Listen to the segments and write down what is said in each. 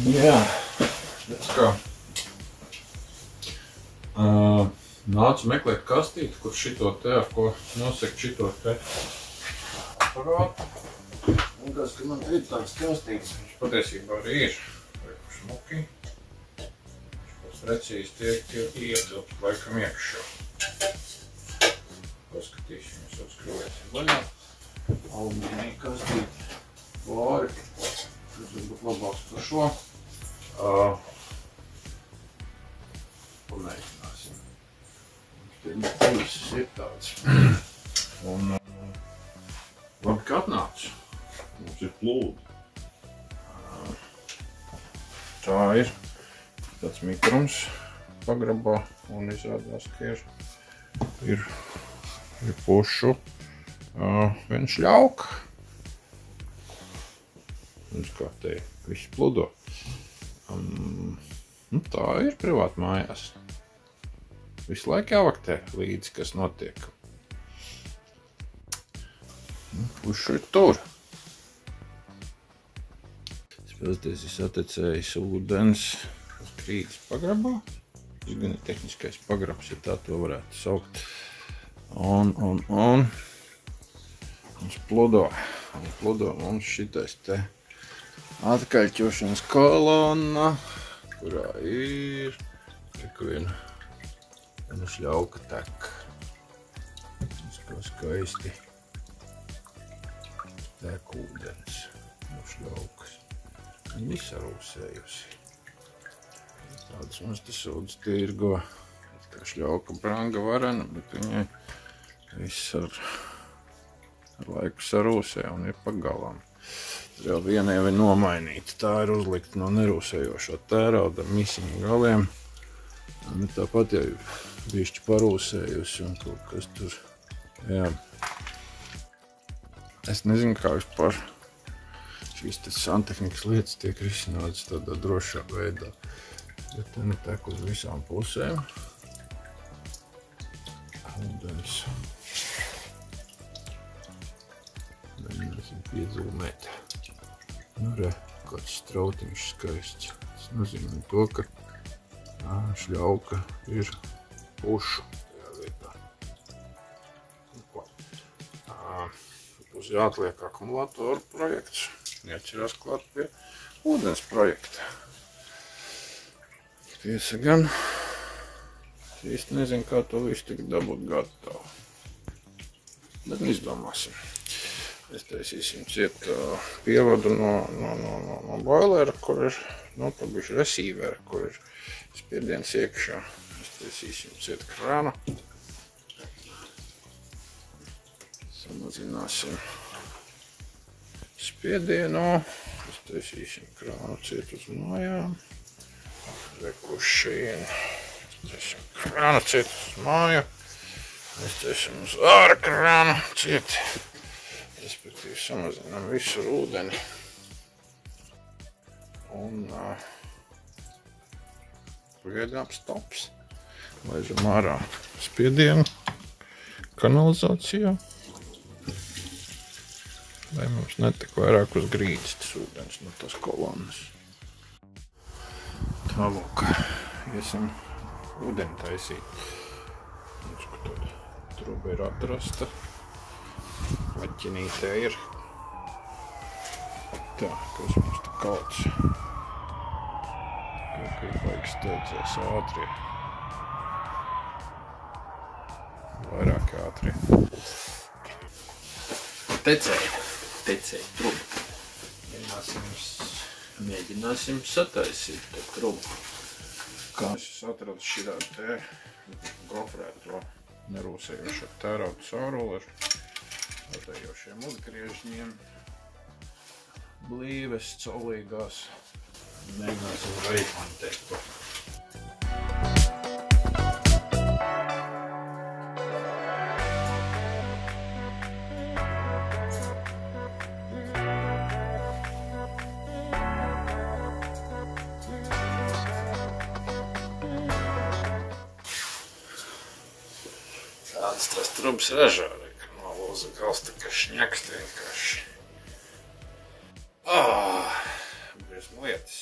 Jā, redz kā. Nācu meklēt kastīti, kur šito te, ar ko nosekt šito te aparātu. Un tas, ka man ir tāds kastītis, viņš patiesībā arī ir šmuki. Viņš pēc precīzi tiek ietilpt laikam iekšā. Paskatīsimies, atskrūvēsim vaļā. Alumīnija kastīti, vāri. Tas varbūt labāks par šo. Pamēģināsim. Te viss ir tāds. Un labi, ka atnāc. Mums ir plūdi. Tā ir tāds mikrums pagrabā un izrādās, ka ir pušu viens ļauka. Un kā te viss pludo. Tā ir privāti mājās. Visu laiku jāvaktē līdzi, kas notiek. Pušu ir tur. Spēlēties ir satecējis ūdens uz krītas pagrabā. Tas gan ir tehniskais pagrabs, ja tā to varētu saukt. Un mums pludo mums šitais te atkaļķošanas kolonna, kurā ir viena šļauka tek. Tas kā skaisti tek ūdens no šļaukas. Viņa viss sarūsējusi. Tādas mums tas ūdens tirgo. Kā šļauka branga varena, bet viņai viss ar laiku sarūsē un ir pagalam. Tur jau viena jau ir nomainīta. Tā ir uzlikta no nerūsējošā tērauda ar misiņu galiem. Tāpat jau bišķi parūsējusi un kaut kas tur. Jā. Es nezinu, kā vispār šīs santehnikas lietas tiek risinātas tādā drošā veidā. Bet te netek uz visām pusēm. Ūdens. Mēģināsim piedzūmēt. Re, kāds strautiņš skaists. Tas nozīmē to, ka šļauka ir pušu tajā vietā. Būs jāatliek akumulātoru projekts. Jāķerās klāt pie ūdens projekta. Tiesa gan. Es īsti nezinu, kā to visu tagad dabūt gatavu. Bet izdomāsim. Mēs taisīsim ciet pievadu no boilera, kur ir, tā bišķi resīvera, kur ir spiediens iekšā. Mēs taisīsim ciet krānu. Samazināsim spiedienu. Mēs taisīsim krānu ciet uz mājām. Rekušīn. Mēs taisīsim krānu ciet uz māju. Mēs taisīsim uz ārā krānu ciet. Respektīvi samazinām visu ar ūdeni. Un pagaidām stops. Laižam ārā spiedienu kanalizācijā. Lai mums netek vairāk uz grīdas tas ūdens no tās kolonnas. Tālūk, iesim ūdeni taisīt. Tāda truba ir atrasta. Vaķinītē ir. Tā, kas mums te kauts. Kā vajag steidzēs ātrie. Vairāk ātrie. Tecēja trubu. Mēģināsim sataisīt to trubu. Kā es atradu šitā te gofrēto nerūsējošo tērauda cauruli ar rotējošiem uzgriežņiem. Blīves, caulīgās. Mēģināsim reimontēt to. Tāds tas trubs ražāri, ka nolūza gals tā kā šņakst vienkārši. Briesmu lietas.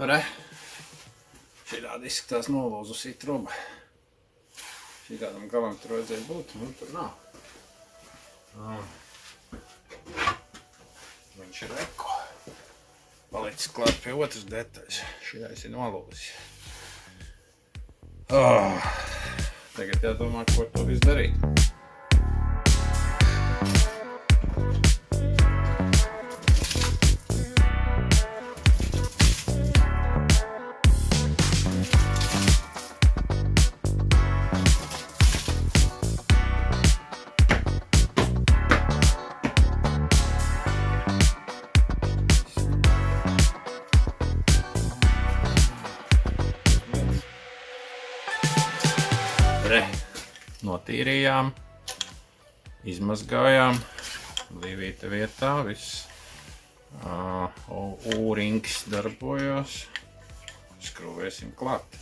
Re, šitādi izskatās nolūzusī truba. Šitādam galam tur vajadzēja būt, un tur nav. Viņš ir reko. Palicis klāt pie otras detaļas. Šitais ir nolūzis. Tagad jādomā, ko ar to visu darīt. Notīrījām, izmazgājām, līvīta vietā, viss ūrings darbojās, skrūvēsim klāt.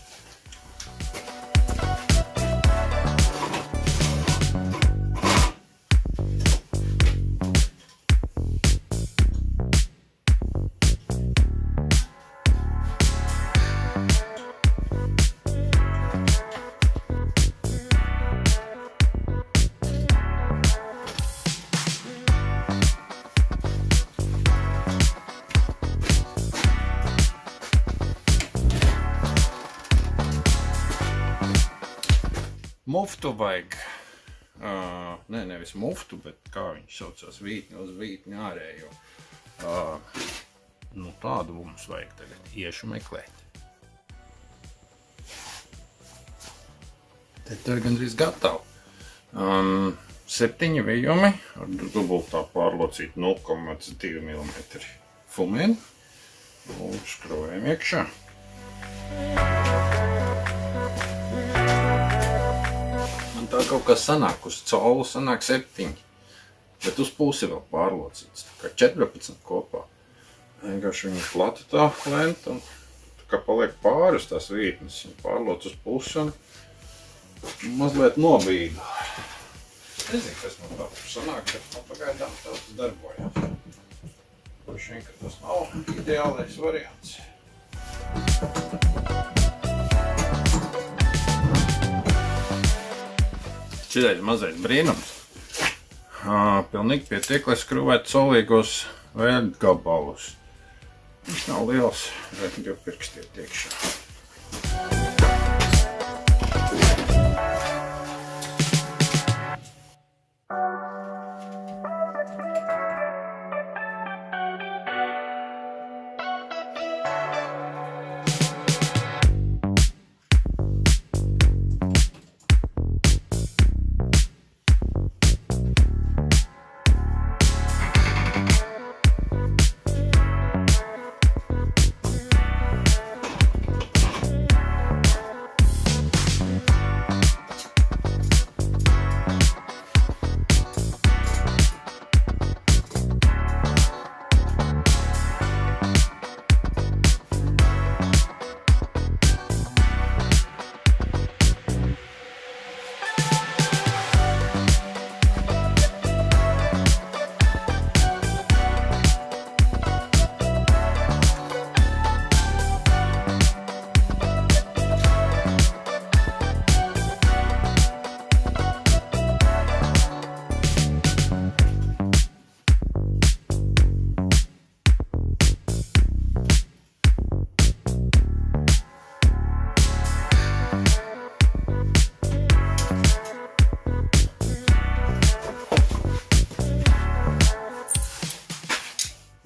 Muftu vajag, nevis muftu, bet kā viņš saucās, vītni uz vītni ārējo. Tādu mums vajag tagad, iešu meklēt. Te ir gandrīz gatavi. 7 vijumi ar dubultā pārlocīt 0,2 mm fumeni. Skrūvējam iekšā. Tā kaut kas sanāk, uz colu sanāk 7, bet uz pusi vēl pārlocīts, tā kā 14 kopā. Vienkārši viņa plata tā lenta un tā kā paliek pāri uz tās vītnes, viņa pārloc uz pusi un mazliet nobīda. Nezinu, kas man tā tur sanāk, bet pagaidām tā tas darbojās. Droši vien, ka tas nav ideālais variants. Šitais mazais brīnums. Pilnīgi pietiek, lai skrūvētu solīgos vēļu gabalus. Viņš nav liels, bet 2 pirkstiet iekšā.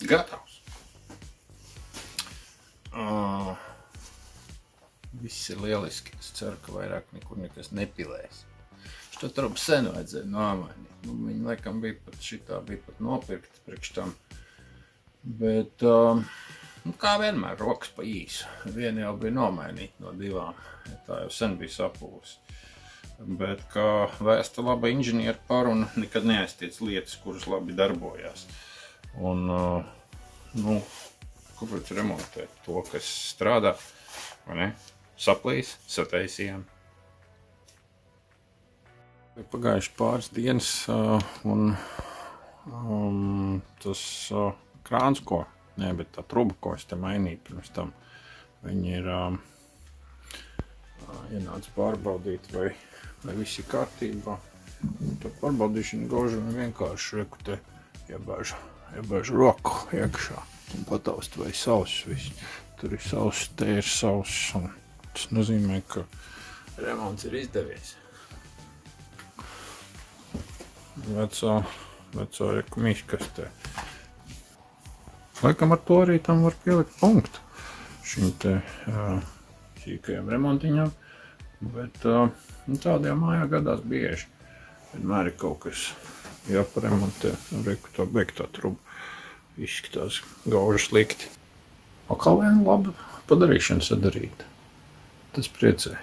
Gatavs. Viss ir lieliski. Es ceru, ka vairāk nekur nekas nepilēs. Šo trubu sen vajadzēja nomainīt. Viņi laikam bija pat šitā, bija pat nopirkti priekš tam. Bet, kā vienmēr, rokas pa īsu. Viena jau bija nomainīta no 2. Tā jau sen bija sapūs. Bet, kā vēsta laba inženiera paruna, nekad neaiztiec lietas, kuras labi darbojās. Un, kāpēc remontēt to, kas strādā, vai ne? Saplīs, sataisījām. Pagājuši pāris dienas, un tas krāns, bet tā truba, ko es te mainīju pirms tam, viņi ir ienāca pārbaudīt, vai viss ir kārtībā. Tā pārbaudīšana gauži un vienkārši reku te iebēž roku iekšā un pataust, vai sauss viss. Tur ir sauss, te ir sauss, un tas nozīmē, ka remonts ir izdevies. Veco reku miškastē. Laikam ar to arī tam var pielikt punktu šim te sīkajam remontiņam, bet tādajā mājā gadās bieži. Vienmēr ir kaut kas jāparemontē, reku tā beigtā truba izskatās gauži slikti. Atkal viena laba padarīšana sadarīta. Tas priecē.